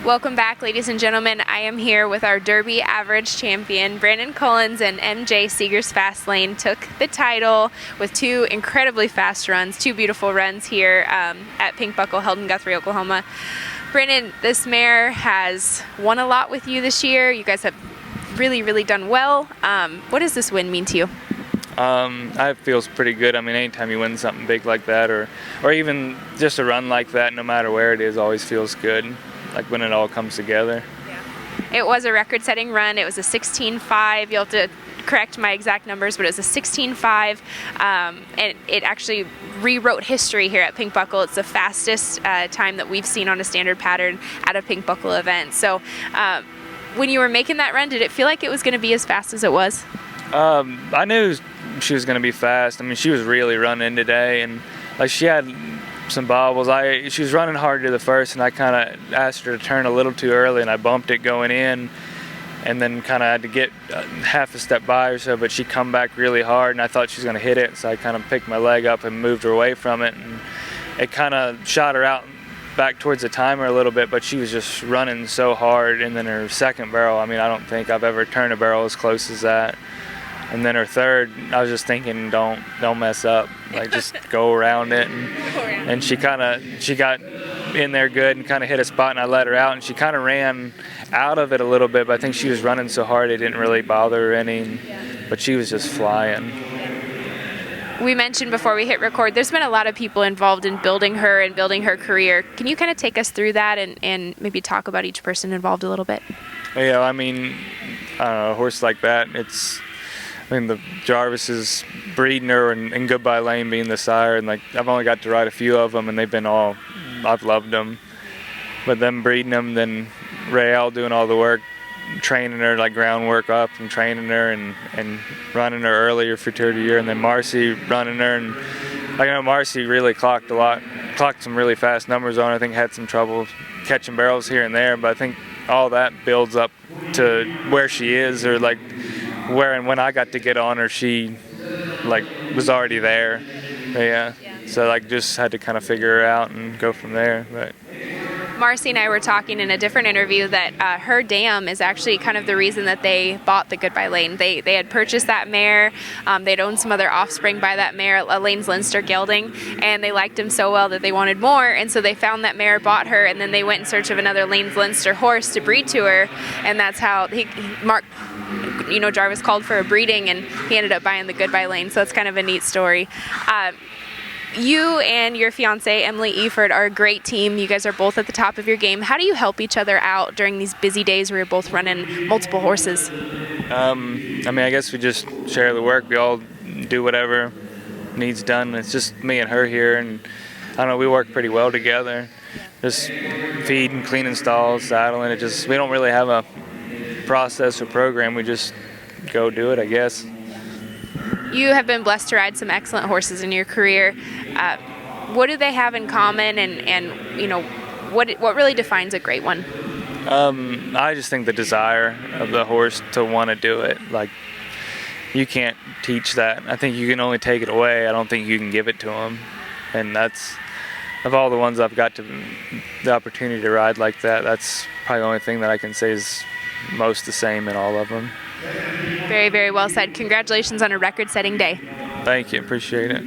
Welcome back, ladies and gentlemen. I am here with our Derby average champion, Brandon Cullins, and MJ Segers Fastlane took the title with two incredibly fast runs, two beautiful runs here at Pink Buckle, held in Guthrie, Oklahoma. Brandon, this mare has won a lot with you this year. You guys have really done well. What does this win mean to you? It feels pretty good. I mean, anytime you win something big like that, or even just a run like that, no matter where it is, always feels good. Like when it all comes together. Yeah. It was a record-setting run. It was a 16.5. You'll have to correct my exact numbers, but it was a 16.5, and it actually rewrote history here at Pink Buckle. It's the fastest time that we've seen on a standard pattern at a Pink Buckle event. So when you were making that run, did it feel like it was going to be as fast as it was? I knew she was going to be fast. I mean, she was really running today, and like she had some bobbles. She was running hard to the first, and I kind of asked her to turn a little too early, and I bumped it going in, and then kind of had to get half a step by or so, but she come back really hard, and I thought she was going to hit it, so I kind of picked my leg up and moved her away from it, and it kind of shot her out back towards the timer a little bit, but she was just running so hard. And then her second barrel, I mean, I don't think I've ever turned a barrel as close as that. And then her third, I was just thinking, don't mess up, like just go around it. And she got in there good and kind of hit a spot, and I let her out, and she kind of ran out of it a little bit, but I think she was running so hard it didn't really bother her any, but she was just flying. We mentioned before we hit record, there's been a lot of people involved in building her and building her career. Can you kind of take us through that and maybe talk about each person involved a little bit? Yeah, I mean, a horse like that, the Jarvis is breeding her, and Goodbye Lane being the sire, and like I've only got to ride a few of them, and they've been I've loved them. But them breeding them, then Rayel doing all the work, training her, like groundwork up and training her and running her earlier for Tour of the Year, and then Marcy running her, and I know Marcy really clocked some really fast numbers on her. I think had some trouble catching barrels here and there, but I think all that builds up to where she is, or like where and when I got to get on her, she like was already there. Yeah. So like just had to kind of figure her out and go from there. But Marcy and I were talking in a different interview that her dam is actually kind of the reason that they bought the Goodbye Lane. They had purchased that mare. They'd owned some other offspring by that mare, a Lane's Leinster gelding, and they liked him so well that they wanted more, and so they found that mare, bought her, and then they went in search of another Lane's Leinster horse to breed to her, and that's how Jarvis called for a breeding, and he ended up buying the Goodbye Lane, so that's kind of a neat story. You and your fiance, Emily Eford, are a great team. You guys are both at the top of your game. How do you help each other out during these busy days where you're both running multiple horses? I guess we just share the work. We all do whatever needs done. It's just me and her here, and I don't know, we work pretty well together. Just feeding, cleaning stalls, saddling. We don't really have a process or program. We just go do it, I guess. You have been blessed to ride some excellent horses in your career. What do they have in common, and what really defines a great one? I just think the desire of the horse to want to do it. Like, you can't teach that. I think you can only take it away. I don't think you can give it to them. And that's, of all the ones I've got the opportunity to ride like that, that's probably the only thing that I can say is most the same in all of them. Very well said. Congratulations on a record-setting day. Thank you. Appreciate it.